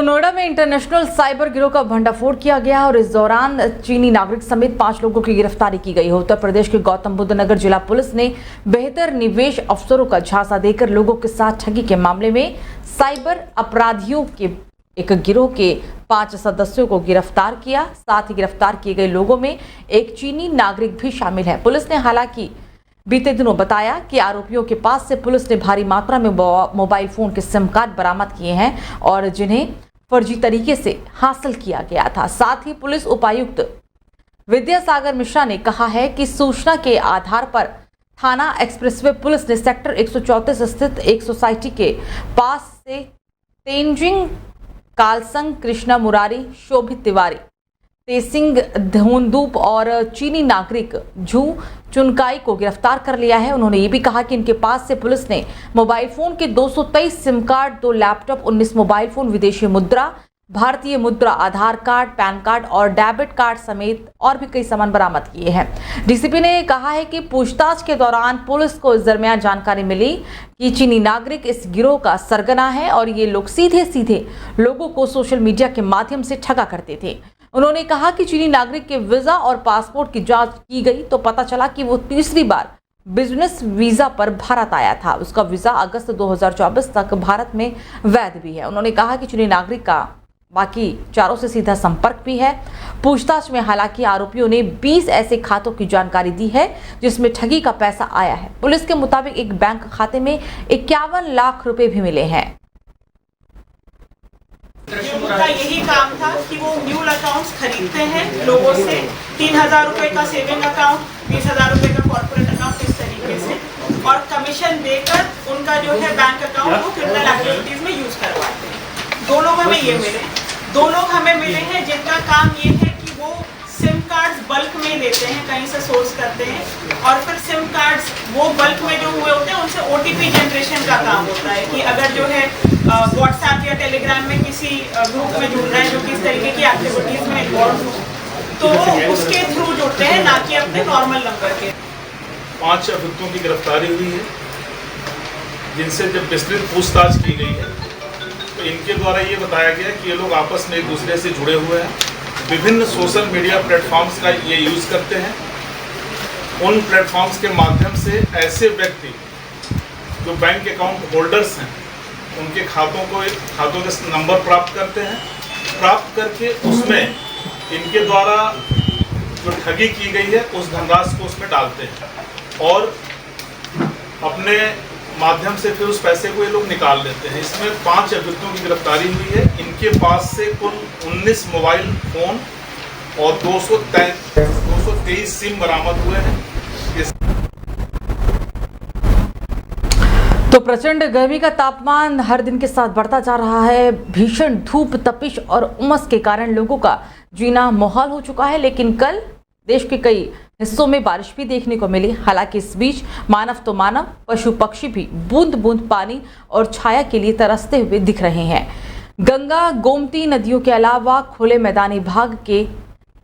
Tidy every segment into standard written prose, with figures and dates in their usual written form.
नोएडा में international cyber गिरोह का भंडाफोड़ किया गया और इस दौरान चीनी नागरिक समेत 5 लोगों की गिरफ्तारी की गई है। उत्तर प्रदेश के गौतम बुद्ध नगर जिला पुलिस ने बेहतर निवेश अवसरों का झांसा देकर लोगों के साथ ठगी के मामले में साइबर अपराधियों के एक गिरोह के 5 सदस्यों को गिरफ्तार किया। साथ ही गिरफ्तार किए गए लोगों में एक चीनी नागरिक भी शामिल है। पुलिस ने हालांकि बीते दिनों बताया कि आरोपियों के पास से पुलिस ने भारी मात्रा में मोबाइल फोन के सिम कार्ड बरामद किए हैं और जिन्हें फर्जी तरीके से हासिल किया गया था। साथ ही पुलिस उपायुक्त विद्यासागर मिश्रा ने कहा है कि सूचना के आधार पर थाना एक्सप्रेसवे पुलिस ने सेक्टर 134 स्थित एक सोसाइटी के पास से तेंजिंग कालसंग, कृष्णा मुरारी, शोभित तिवारी, तेसिंग धोंदूप और चीनी नागरिक झू चुनकाई को गिरफ्तार कर लिया है। उन्होंने ये भी कहा कि इनके पास से पुलिस ने मोबाइल फोन के 223 SIM card, 2 laptop, 19 mobile phone, विदेशी मुद्रा, भारतीय मुद्रा, आधार कार्ड, पैन कार्ड और डेबिट कार्ड समेत और भी कई सामान बरामद किए हैं। डीसीपी ने कहा है कि पूछताछ के दौरान पुलिस को इस दरमियान जानकारी मिली कि चीनी नागरिक इस गिरोह का सरगना है और ये लोग सीधे सीधे लोगों को सोशल मीडिया के माध्यम से ठगा करते थे। उन्होंने कहा कि चीनी नागरिक के वीजा और पासपोर्ट की जांच की गई तो पता चला कि वो तीसरी बार बिजनेस वीजा पर भारत आया था। उसका वीजा अगस्त 2024 तक भारत में वैध भी है। उन्होंने कहा कि चीनी नागरिक का बाकी चारों से सीधा संपर्क भी है। पूछताछ में हालांकि आरोपियों ने 20 ऐसे खातों की जानकारी दी है जिसमें ठगी का पैसा आया है। पुलिस के मुताबिक एक बैंक खाते में 51 लाख रुपए भी मिले हैं। उनका यही काम था कि वो न्यूल अकाउंट्स खरीदते हैं लोगों से, 3000 रुपए का सेविंग अकाउंट, 20,000 रुपए का कॉर्पोरेट अकाउंट, इस तरीके से, और कमीशन देकर उनका जो है बैंक अकाउंट वो क्रिमिनल एक्टिविटीज में यूज करवाते हैं। 2 लोग हमें ये मिले, 2 लोग हमें मिले हैं जिनका काम ये है कि वो सिम कार्ड्स बल्क में देते हैं, कहीं से सोर्स करते हैं और फिर सिम कार्ड्स वो बल्क में जो हुए होते हैं उनसे ओटीपी जनरेशन का काम होता है कि अगर जो है व्हाट्सएप या टेलीग्राम में किसी ग्रुप में जुड़ रहे हैं जो किस तरीके की एक्टिविटीज में इन्वॉल्व हो तो वो उसके थ्रू जुड़ते हैं, ना कि अपने नॉर्मल नंबर के। 5 अभियुक्तों की गिरफ्तारी हुई है जिनसे जब विस्तृत पूछताछ की गई है तो इनके द्वारा ये बताया गया कि ये लोग आपस में एक दूसरे से जुड़े हुए हैं, विभिन्न सोशल मीडिया प्लेटफॉर्म्स का ये यूज़ करते हैं। उन प्लेटफॉर्म्स के माध्यम से ऐसे व्यक्ति जो बैंक अकाउंट होल्डर्स हैं उनके खातों के नंबर प्राप्त करते हैं, प्राप्त करके उसमें इनके द्वारा जो ठगी की गई है उस धनराशि को उसमें डालते हैं और अपने माध्यम से फिर उस पैसे को ये लोग निकाल लेते हैं। इसमें 5 अभियुक्तों की गिरफ्तारी हुई है। इनके पास से कुल 19 मोबाइल फोन और 223 सिम बरामद हुए हैं। तो प्रचंड गर्मी का तापमान हर दिन के साथ बढ़ता जा रहा है। भीषण धूप, तपिश और उमस के कारण लोगों का जीना मुहाल हो चुका है। लेकिन कल देश के कई हिस्सों में बारिश भी देखने को मिली। हालांकि इस बीच मानव तो मानव, पशु पक्षी भी बूंद बूंद पानी और छाया के लिए तरसते हुए दिख रहे हैं। गंगा, गोमती नदियों के अलावा खुले मैदानी भाग के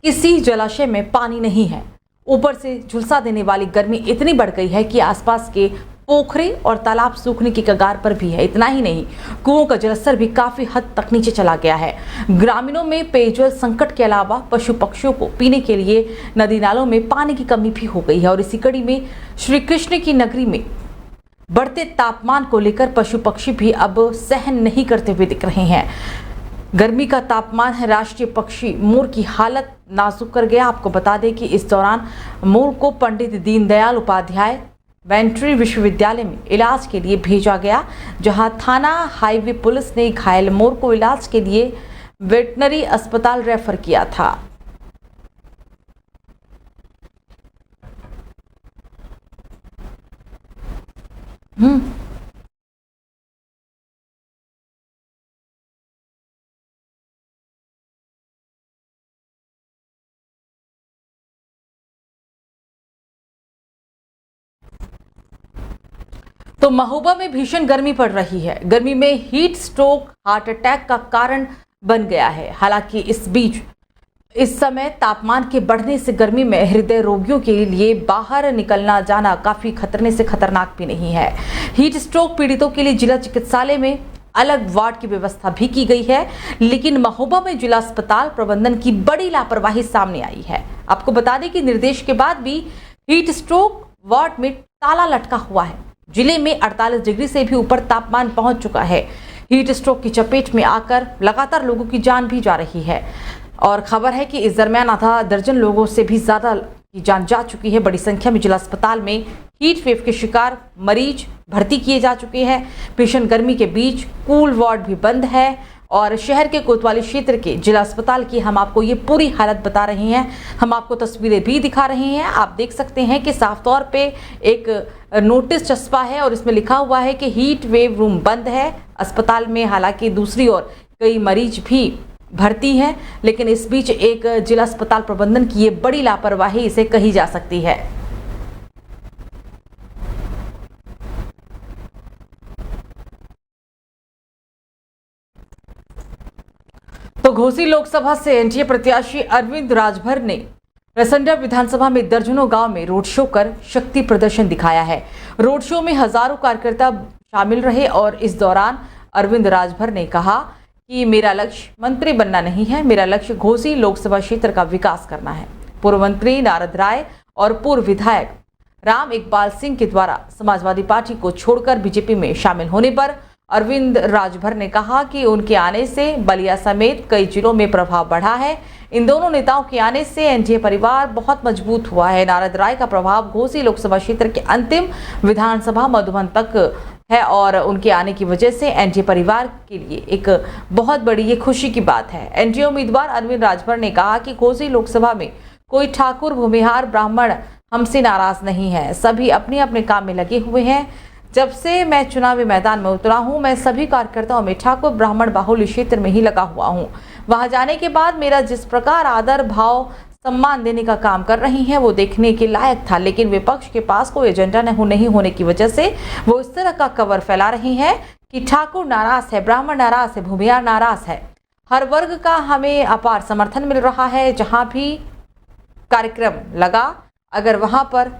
किसी जलाशय में पानी नहीं है। ऊपर से झुलसा देने वाली गर्मी इतनी बढ़ गई है कि आसपास के पोखरे और तालाब सूखने की कगार पर भी है। इतना ही नहीं, कुओं का जलस्तर भी काफी हद तक नीचे चला गया है। ग्रामीणों में पेयजल संकट के अलावा पशु पक्षियों को पीने के लिए नदी नालों में पानी की कमी भी हो गई है। और इसी कड़ी में श्री कृष्ण की नगरी में बढ़ते तापमान को लेकर पशु पक्षी भी अब सहन नहीं करते हुए दिख रहे हैं। गर्मी का तापमान है। राष्ट्रीय पक्षी मोर की हालत नाजुक कर गया। आपको बता दें कि इस दौरान मोर को पंडित दीनदयाल उपाध्याय वेटरनरी विश्वविद्यालय में इलाज के लिए भेजा गया, जहां थाना हाईवे पुलिस ने घायल मोर को इलाज के लिए वेटरनरी अस्पताल रेफर किया था। तो महोबा में भीषण गर्मी पड़ रही है। गर्मी में हीट स्ट्रोक, हार्ट अटैक का कारण बन गया है। हालांकि इस बीच इस समय तापमान के बढ़ने से गर्मी में हृदय रोगियों के लिए बाहर निकलना जाना काफी खतरने से खतरनाक भी नहीं है। हीट स्ट्रोक पीड़ितों के लिए जिला चिकित्सालय में अलग वार्ड की व्यवस्था भी की गई है, लेकिन महोबा में जिला अस्पताल प्रबंधन की बड़ी लापरवाही सामने आई है। आपको बता दें कि निर्देश के बाद भी हीट स्ट्रोक वार्ड में ताला लटका हुआ है। जिले में 48 डिग्री से भी ऊपर तापमान पहुंच चुका है। हीट स्ट्रोक की चपेट में आकर लगातार लोगों की जान भी जा रही है और खबर है कि इस दरमियान आधा दर्जन लोगों से भी ज्यादा की जान जा चुकी है। बड़ी संख्या में जिला अस्पताल में हीट वेव के शिकार मरीज भर्ती किए जा चुके हैं। भीषण गर्मी के बीच कूल वार्ड भी बंद है और शहर के कोतवाली क्षेत्र के जिला अस्पताल की हम आपको ये पूरी हालत बता रहे हैं। हम आपको तस्वीरें भी दिखा रहे हैं। आप देख सकते हैं कि साफ तौर पे एक नोटिस चस्पा है और इसमें लिखा हुआ है कि हीट वेव रूम बंद है अस्पताल में। हालांकि दूसरी ओर कई मरीज भी भर्ती है, लेकिन इस बीच एक जिला अस्पताल प्रबंधन की ये बड़ी लापरवाही इसे कही जा सकती है। तो घोसी लोकसभा से एनडीए प्रत्याशी अरविंद राजभर ने रसंडा विधानसभा में दर्जनों गांव में रोड शो कर शक्ति प्रदर्शन दिखाया है। रोड शो में हजारों कार्यकर्ता शामिल रहे और इस दौरान अरविंद राजभर ने कहा कि मेरा लक्ष्य मंत्री बनना नहीं है, मेरा लक्ष्य घोसी लोकसभा क्षेत्र का विकास करना है। पूर्व मंत्री नारद राय और पूर्व विधायक राम इकबाल सिंह के द्वारा समाजवादी पार्टी को छोड़कर बीजेपी में शामिल होने पर अरविंद राजभर ने कहा कि उनके आने से बलिया समेत कई जिलों में प्रभाव बढ़ा है। इन दोनों नेताओं के आने से एनडीए परिवार बहुत मजबूत हुआ है। नारद राय का प्रभाव घोसी लोकसभा क्षेत्र के अंतिम विधानसभा मधुबन तक है और उनके आने की वजह से एनडीए परिवार के लिए एक बहुत बड़ी ये खुशी की बात है। एनडीए उम्मीदवार अरविंद राजभर ने कहा कि घोसी लोकसभा में कोई ठाकुर भूमिहार ब्राह्मण हमसे नाराज नहीं है, सभी अपने अपने काम में लगे हुए हैं। जब से मैं चुनावी मैदान में उतरा हूं, मैं सभी कार्यकर्ताओं में ठाकुर ब्राह्मण बाहुल्य क्षेत्र में ही लगा हुआ हूं। वहां जाने के बाद मेरा जिस प्रकार आदर भाव सम्मान देने का काम कर रही हैं वो देखने के लायक था, लेकिन विपक्ष के पास कोई एजेंडा नहीं होने की वजह से वो इस तरह का कवर फैला रही हैं कि ठाकुर नाराज है, ब्राह्मण नाराज है, भूमिहार नाराज है। हर वर्ग का हमें अपार समर्थन मिल रहा है। जहां भी कार्यक्रम लगा, अगर वहां पर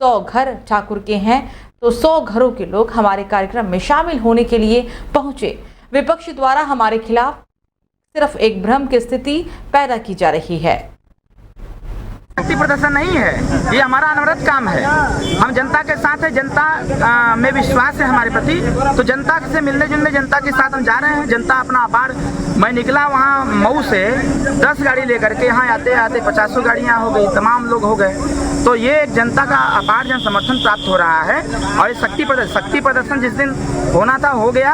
100 घर ठाकुर के हैं तो 100 घरों के लोग हमारे कार्यक्रम में शामिल होने के लिए पहुंचे। विपक्ष द्वारा हमारे खिलाफ सिर्फ एक भ्रम की स्थिति पैदा की जा रही है। शक्ति प्रदर्शन नहीं है, ये हमारा अनवरत काम है। हम जनता के साथ है, जनता में विश्वास है हमारे प्रति, तो जनता से मिलने जुलने जनता के साथ हम जा रहे हैं। जनता अपना आभार, मैं निकला वहाँ मऊ से 10 गाड़ी लेकर के, यहाँ आते आते 50 गाड़ियाँ हो गई, तमाम लोग हो गए। तो ये एक जनता का अपार जन समर्थन प्राप्त हो रहा है और ये शक्ति प्रदर्शन जिस दिन होना था हो गया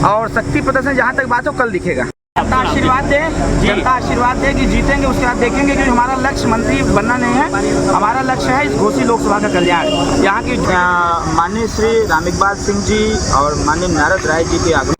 और शक्ति प्रदर्शन जहाँ तक बात हो कल दिखेगा। जनता आशीर्वाद दे, जनता आशीर्वाद दे कि जीतेंगे, उसके बाद देखेंगे कि हमारा लक्ष्य मंत्री बनना नहीं है, हमारा लक्ष्य है इस घोसी लोकसभा का कल्याण। यहाँ की माननीय श्री राम इकबाल सिंह जी और माननीय नारद राय जी के आगमन